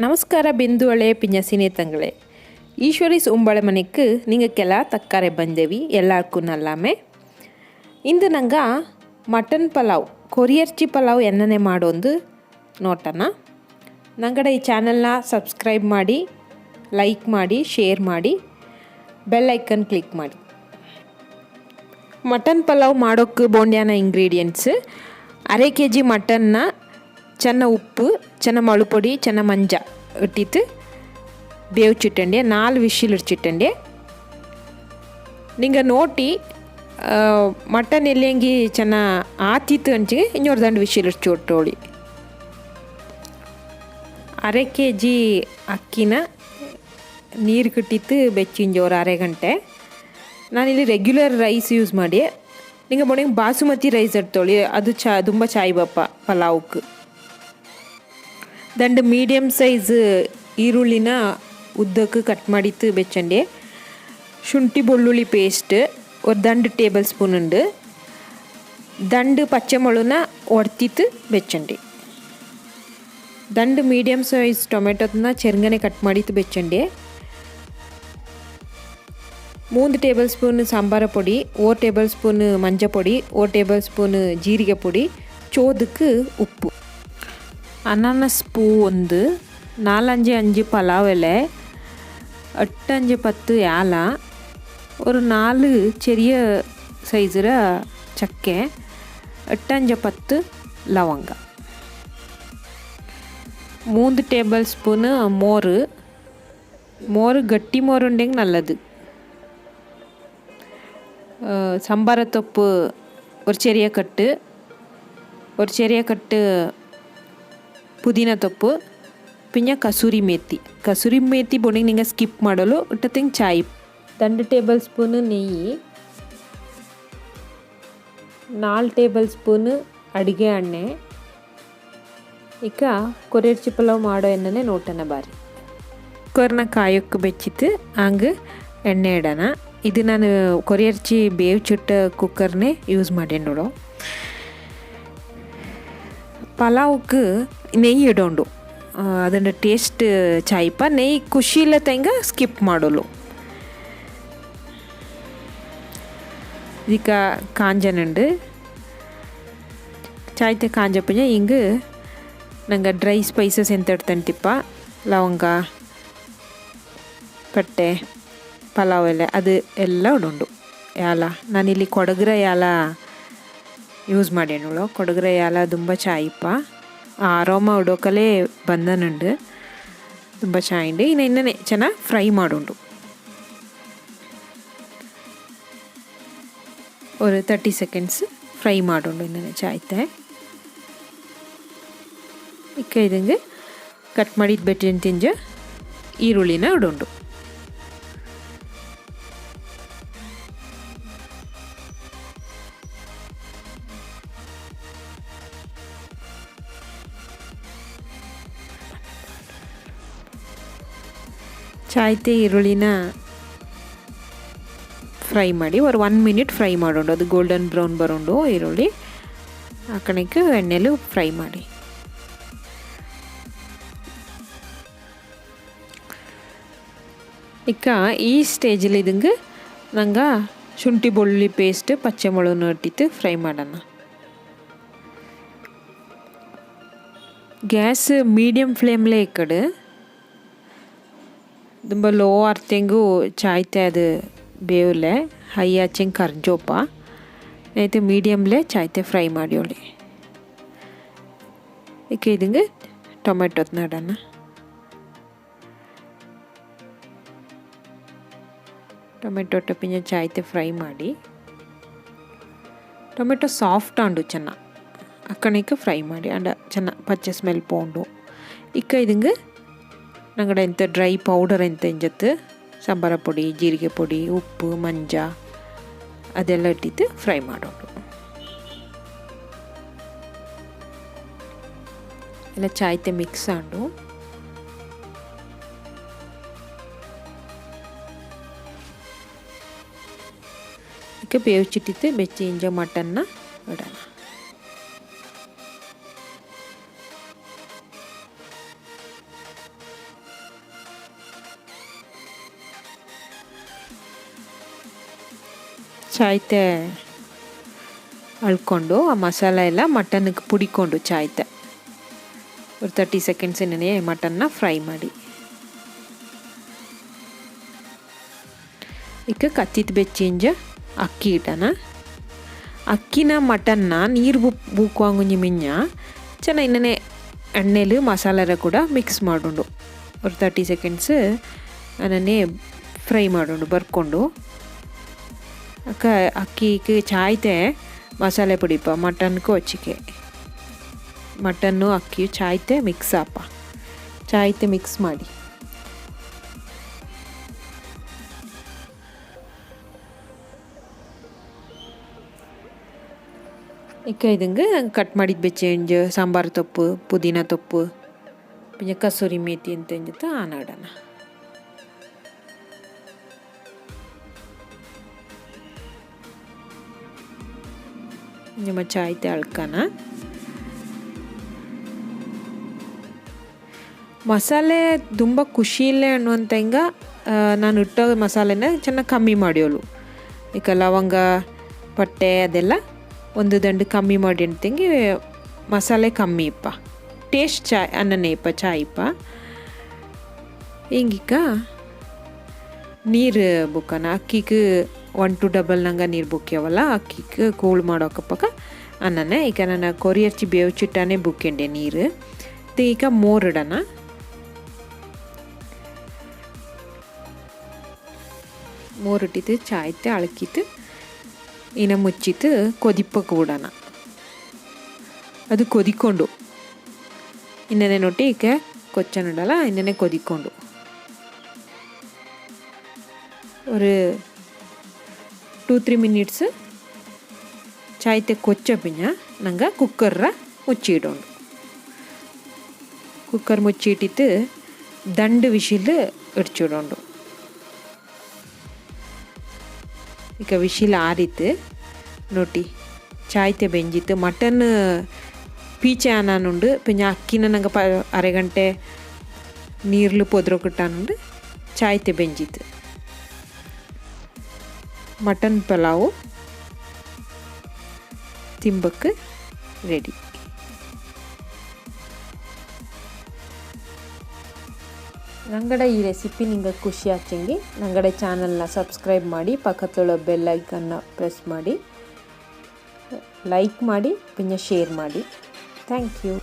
ನಮಸ್ಕಾರ ಬಿಂದುವಳೆ ಪಿಂಜಸಿನೇ ತಂಗಳೇ ಈಶ್ವರೀಸ್ ಉಂಬಳ ಮನೆಗೆ ನಿಂಗಕ್ಕೆಲ್ಲ ತಕ್ಕಾರೆ ಬಂದೇವಿ ಎಲ್ಲಾರ್ಗೂ ನಲ್ಲಾಮೆ ಇಂದು ನಂಗೆ ಮಟನ್ ಪಲಾವ್ ಕೊರಿಯರ್ಚಿ ಪಲಾವ್ ಎನ್ನನೆ ಮಾಡೋದು ನೋಟನ ನಂಗಡ ಈ ಚಾನಲ್ನ ಸಬ್ಸ್ಕ್ರೈಬ್ ಮಾಡಿ ಲೈಕ್ ಮಾಡಿ ಶೇರ್ ಮಾಡಿ ಬೆಲ್ ಐಕನ್ ಕ್ಲಿಕ್ ಮಾಡಿ ಮಟನ್ ಪಲಾವ್ ಮಾಡೋಕ್ಕೆ ಬೋಂಡ್ಯಾನ ಇಂಗ್ರೀಡಿಯೆಂಟ್ಸ್ ಅರೆ kg ಮಟನ್ನ ಚೆನ್ನ ಉಪ್ಪು ಚೆನ್ನ ಮಳುಪೊಡಿ ಚೆನ್ನ ಮಂಜ ಇಟ್ಟಿತ್ತು ಬೇವ್ಚಿಟ್ಟಂಡೆ 4 ವಿಶಿಲ್ ಇಡ್ಚಿಟ್ಟಂಡೆ ನಿಂಗೆ ನೋಟಿ ಮಟನ್ ಎಲ್ಲೆಂಗಿ ಚೆನ್ನ ಆತಿತ್ತು ಅಂಚಿಗೆ ಇನ್ನೊಂದು 2 ವಿಶಿಲ್ ಇಡ್ಚೊಟ್ಟೋಳಿ ಅರೆ kg ಅಕ್ಕಿನ ನೀರು ಕಟ್ಟಿತ್ತು ಬೆಚ್ಚಿಂಜೋರು ಅರೆ ಗಂಟೆ ನಾನಿಲ್ಲಿ ರೆಗ್ಯುಲರ್ ರೈಸ್ ಯೂಸ್ ಮಾಡಿ ನಿಂಗೆ ಮೊಣಗೆ ಬಾಸುಮತಿ ರೈಸ್ ಇಡ್ತೋಳಿ ಅದು ತುಂಬ ಚಾಯ್ ಬಪ್ಪ ಪಲಾವ್ക്ക് ದಂಡು ಮೀಡಿಯಮ್ ಸೈಜ್ ಈರುಳ್ಳಿನ ಉದ್ದಕ್ಕೆ ಕಟ್ ಮಾಡಿತ್ತು ಬೆಚ್ಚಂಡೆ ಶುಂಠಿ ಬೆಳ್ಳುಳ್ಳಿ ಪೇಸ್ಟ್ ಒಂದು 2 ಟೇಬಲ್ ಸ್ಪೂನ್ ಉಂಡು ದಂಡು ಪಚ್ಚೆಮೊಳನ ಒಡ್ತಿತ್ತು ಬೆಚ್ಚಂಡೆ ದಂಡು ಮೀಡಿಯಮ್ ಸೈಜ್ ಟೊಮೆಟೊನ ಚೆರ್ಗನೆ ಕಟ್ ಮಾಡಿತ್ತು ಬೆಚ್ಚಂಡೆ 3 ಟೇಬಲ್ ಸ್ಪೂನ್ ಸಾಂಬಾರ ಪೊಡಿ 1 ಟೇಬಲ್ ಸ್ಪೂನ್ ಮಂಜ ಪೊಡಿ 1 ಟೇಬಲ್ ಸ್ಪೂನ್ ಜೀರಿಗೆ ಪೊಡಿ ಚೋದಕ್ಕೆ ಉಪ್ಪು ಅನಾನಸ್ ಪೂ ಒಂದು 4-5 ಪಲಾವ್ ಎಲೆ 8-10 ಏಲ ஒரு 4 ചെറിയ സൈസിര ചക്ക 8-10 ലവംഗ 3 ടേബിൾ സ്പൂൺ മോര് ഗട്ടി മോരുണ്ടെങ്കിൽ നല്ലത് സംബാരത്തൊപ്പ് ഒരു ചെറിയ കട്ട് ಪುದೀನ ತೊಪ್ಪು ಪಿಂಜ ಕಸೂರಿ ಮೇಥಿ ಬೋಣಿಗೆ ನಿಂಗೆ ಸ್ಕಿಪ್ ಮಾಡಲು ಇಟ್ಟಂಗೆ ಚಾಯ್ 2 ಟೇಬಲ್ ಸ್ಪೂನ್ ನೆಯ್ಯಿ 4 ಟೇಬಲ್ ಸ್ಪೂನ್ ಅಡುಗೆ ಎಣ್ಣೆ ಈಗ ಕೊರಿಯರ್ಚಿ ಪಲಾವ್ ಮಾಡೋ ಎಣ್ಣೆ ನೋಟನ ಬಾರಿ ಕುಕ್ಕರ್ನ ಕಾಯೋಕ್ಕೆ ಬೆಚ್ಚಿತ್ತು ಹಂಗೆ ಎಣ್ಣೆ ಇಡೋಣ ಇದು ನಾನು ಕೊರಿಯರ್ಚಿ ಬೇವ್ಚಿಟ್ಟ ಕುಕ್ಕರ್ನೇ ಯೂಸ್ ಮಾಡಿ ನೋಡೋ ಪಲಾವ್ക്ക് നെയ്യ് ಇಡೋಂಡು ಅದನ್ನ ಟೇಸ್ಟ್ ಚಾಯ್ಪ ನೆಯ್ಯ್ ಖುಷಿ ಇಲ್ಲ ತಂಗ ಸ್ಕಿಪ್ ಮಾಡೋಲು ಇದಕ್ಕೆ ಕಾಂಜನುಂಡು ಚಾಯ್ತೆ ಕಾಂಜಪ್ಪನ ಹಿಂಗೆ ನಂಗೆ ಡ್ರೈ ಸ್ಪೈಸಸ್ ಎಂತ ಇಡ್ತಂತಿಪ್ಪ ಲವಂಗ ಪಟ್ಟೆ ಪಲಾವ್ ಎಲೆ ಅದು ಎಲ್ಲ ಇಡೋಂಡು ಯಾಲ ನಾನಿಲ್ಲಿ ಕೊಡಗ್ರ ಯಾಲ ಯೂಸ್ ಮಾಡೇನುಳು ಕೊಡಗ್ರ ಯಾಲ ತುಂಬ ಚಾಯ್ಪ ಆರೋಮ ಉಡೋಕಲೇ ಬಂದನುಂಡು ತುಂಬ ಚಾಯಿಂಡು ಇನ್ನೇ ಚೆನ್ನಾಗಿ ಫ್ರೈ ಮಾಡೋಂಡು ഒരു 30 seconds ಫ್ರೈ ಮಾಡೋಂಡು ಇನ್ನೇ ಚಾಯ್ತೆ ಇಕ್ಕ ಇದಂಗೆ ಕಟ್ ಮಾಡಿದ ಬೆಟ್ಟಿನ ತಿಂಜ ಈರುಳ್ಳಿನ ಇಡೋಂಡು ಚಾಯ್ತೆ ಈರುಳ್ಳಿನ ಫ್ರೈ ಮಾಡಿ ಒಂದು 1 ಮಿನಿಟ್ ಫ್ರೈ ಮಾಡೋಂಡು ಅದು ಗೋಲ್ಡನ್ ಬ್ರೌನ್ ಬರೋಂಡು ಈರುಳ್ಳಿ ಆ ಕಣಕ್ಕೆ ಎಣ್ಣೆಲು ಫ್ರೈ ಮಾಡಿ ಇಕ್ಕ ಈ ಸ್ಟೇಜಲ್ಲಿ ಇದಂಗೆ ನಂಗೆ ಶುಂಠಿ ಬೆಳ್ಳುಳ್ಳಿ ಪೇಸ್ಟ್ ಪಚ್ಚೆಮೊಳನ ಇಟ್ಟಿತ್ತು ಫ್ರೈ ಮಾಡೋಣ ಗ್ಯಾಸ್ ಮೀಡಿಯಮ್ ಫ್ಲೇಮ್ಲೇ ಇಕ್ಕಡು ತುಂಬ ಲೋ ಅರ್ತೆಂಗು ಚಾಯ್ತೆ ಅದು ಬೇವಲೆ ಹೈ ಹಚ್ಚಂಗೆ ಕರ್ಜೋಪ ಆಯ್ತು ಮೀಡಿಯಮ್ಲೇ ಚಾಯ್ತೆ ಫ್ರೈ ಮಾಡಿಯೋಳಿ ಈಗ ಇದಂಗೆ ಟೊಮೆಟೊತ್ ನಡೋಣ ಟೊಮೆಟೊ ಪಿಂಜ ಚಾಯ್ತೆ ಫ್ರೈ ಮಾಡಿ ಟೊಮೆಟೊ ಸಾಫ್ಟ್ ಆಂಡು ಚೆನ್ನ ಅಕ್ಕಣಿಕ ಫ್ರೈ ಮಾಡಿ ಅಂಡ ಚೆನ್ನ ಪಚ್ಚೆ ಸ್ಮೆಲ್ ಪೋಂಡು ಇಕ್ಕ ಇದಂಗೆ ನಂಗಡೆ ಎಂತ ಡ್ರೈ ಪೌಡರ್ ಎಂತ ಇಂಜತ್ತು ಸಾಂಬಾರ ಪೊಡಿ ಜೀರಿಗೆ ಪೊಡಿ ಉಪ್ಪು ಮಂಜ ಅದೆಲ್ಲ ಇಟ್ಟಿತ್ತು ಫ್ರೈ ಮಾಡೋದು ಎಲ್ಲ ಚಾಯ್ತೆ ಮಿಕ್ಸ್ ಆಂಡು ಇದಕ್ಕೆ ಬೇವ್ಚಿಟ್ಟಿತ್ತು ಬೆಚ್ಚಿ ಇಂಜ ಮಟನ್ನ ಇಡೋಣ ಚಾಯ್ತೆ ಅಳ್ಕೊಂಡು ಆ ಮಸಾಲೆ ಎಲ್ಲ ಮಟನ್ಗೆ ಪುಡಿಕೊಂಡು ಚಾಯ್ತೆ ಒಂದು 30 ಸೆಕೆಂಡ್ಸಿನೇ ಮಟನ್ನ ಫ್ರೈ ಮಾಡಿ ಈಗ ಕತ್ತಿದ ಬೆಚ್ಚಿಂಜ ಅಕ್ಕಿ ಇಟ್ಟನ ಅಕ್ಕಿನ ಮಟನ್ನ ನೀರು ಬೂಕುವಂಗುಂಜಿ ಮಿಂಜ ಚೆನ್ನಾಗಿ ಇನ್ನೇ ಎಣ್ಣೆಲಿ ಮಸಾಲೆರ ಕೂಡ ಮಿಕ್ಸ್ ಮಾಡೋದು ಒಂದು 30 ಸೆಕೆಂಡ್ಸ್ ಅನ್ನೇ ಫ್ರೈ ಮಾಡೋದು ಬರ್ಕೊಂಡು ಅಕ್ಕಿಗೆ ಚಾಯ್ತೆ ಮಸಾಲೆ ಪುಡಿಪ ಮಟನ್ಗೂ ಹಚ್ಚಿಕೆ ಮಟನ್ನು ಅಕ್ಕಿ ಚಾಯ್ತೆ ಮಿಕ್ಸ್ ಆಪ ಚಾಯ್ತೆ ಮಿಕ್ಸ್ ಮಾಡಿ ಈಗ ಇದಂಗೆ ಕಟ್ ಮಾಡಿದ ಬೆಚ್ಚೆಂಜು ಸಾಂಬಾರು ತೊಪ್ಪು ಪುದೀನ ತೊಪ್ಪು പിന്നെ ಕಸೂರಿ ಮೇಥಿ ಅಂತ ಎಂಜುತ್ತಾ ಆನಾಡೋಣ ನಿಮ್ಮ ಚಾಯ್ತೆ ಅಳ್ಕನ ಮಸಾಲೆ ತುಂಬ ಖುಷಿ ಇಲ್ಲ ಅನ್ನುವಂಥ ಹಿಂಗ ನಾನು ಇಟ್ಟೋ ಮಸಾಲೆನ ಚೆನ್ನಾಗಿ ಕಮ್ಮಿ ಮಾಡಿಯೋಳು ಈಗ ಲವಂಗ ಪಟ್ಟೆ ಅದೆಲ್ಲ ಒಂದು ದಂಡು ಕಮ್ಮಿ ಮಾಡಿ ಅಂತಂಗೆ ಮಸಾಲೆ ಕಮ್ಮಿ ಇಪ್ಪ ಟೇಸ್ಟ್ ಚಾಯ್ ಅನ್ನನೇ ಇಪ್ಪ ಚಾಯ್ ಇಪ್ಪ ಹಿಂಗಿಕ್ಕ ನೀರು ಬುಕ್ಕನ ಅಕ್ಕಿಗೆ 1 to ಡಬಲ್ ನಂಗೆ ನೀರು ಬುಕ್ಕ್ಯವಲ್ಲ ಅಕ್ಕಿಗೆ ಕೂಳ್ ಮಾಡೋಕಪ್ಪಕ ಅನ್ನನೇ ಈಗ ನಾನು ಕೊರಿಯರ್ಚಿ ಬೇವ್ಚಿಟ್ಟಾನೆ ಬುಕ್ಕೆಂಡೆ ನೀರು ಈಗ ಮೋರಿಡೋಣ ಮೋರಿಟ್ಟಿದ್ದು ಚಾಯ್ತೆ ಅಳಕಿತ್ತು ಇನ್ನು ಮುಚ್ಚಿತ್ತು ಕೊದಿಪ್ಪಕ್ಕೆ ಬಿಡೋಣ ಅದು ಕೊದಿಕೊಂಡು ಇನ್ನೇ ನೋಟಿ ಈಗ ಕೊಚ್ಚನಿಡಲ್ಲ ಇನ್ನೇ ಕೊದಿಕೊಂಡು ஒரு 2-3 ಮಿನಿಟ್ಸ್ ಚಾಯ್ತೆ ಕೊಚ್ಚ ಪಿಂಜ ನಂಗೆ ಕುಕ್ಕರ್ರ ಮುಚ್ಚಿಡೋಣ ಕುಕ್ಕರ್ ಮುಚ್ಚಿಟ್ಟಿತ್ತು ದಂಡು ವಿಶಿಲ್ ಇಡ್ಚಿಡೋಣ ಈಗ ವಿಶಿಲ್ ಆರಿತ್ತು ನೋಟಿ ಚಾಯ್ತೆ ಬೆಂಜಿತ್ತು ಮಟನ್ ಪೀಚೆ ಆನಾನುಂಡು ಪಿಂಜ ಅಕ್ಕಿನ ನಂಗೆ ಅರೆಗಂಟೆ ನೀರ್ಲು ಪೊದ್ರೊಕ್ಕಿಟ್ಟಾನುಂಡು ಚಾಯ್ತೆ ಬೆಂಜಿತ್ತು ಮಟನ್ ಪಲಾವು ತಿಂಬಕ್ಕೆ ರೆಡಿ ನಂಗಡ ಈ ರೆಸಿಪಿ ನಿಮಗೆ ಖುಷಿ ಆಚಂಗಿ ನಂಗಡ ಚಾನಲ್ನ ಸಬ್ಸ್ಕ್ರೈಬ್ ಮಾಡಿ ಪಕ್ಕದೊಳ ಬೆಲ್ ಐಕನ್ನ ಪ್ರೆಸ್ ಮಾಡಿ ಲೈಕ್ ಮಾಡಿ ಪಿನ್ನ ಶೇರ್ ಮಾಡಿ ಥ್ಯಾಂಕ್ ಯು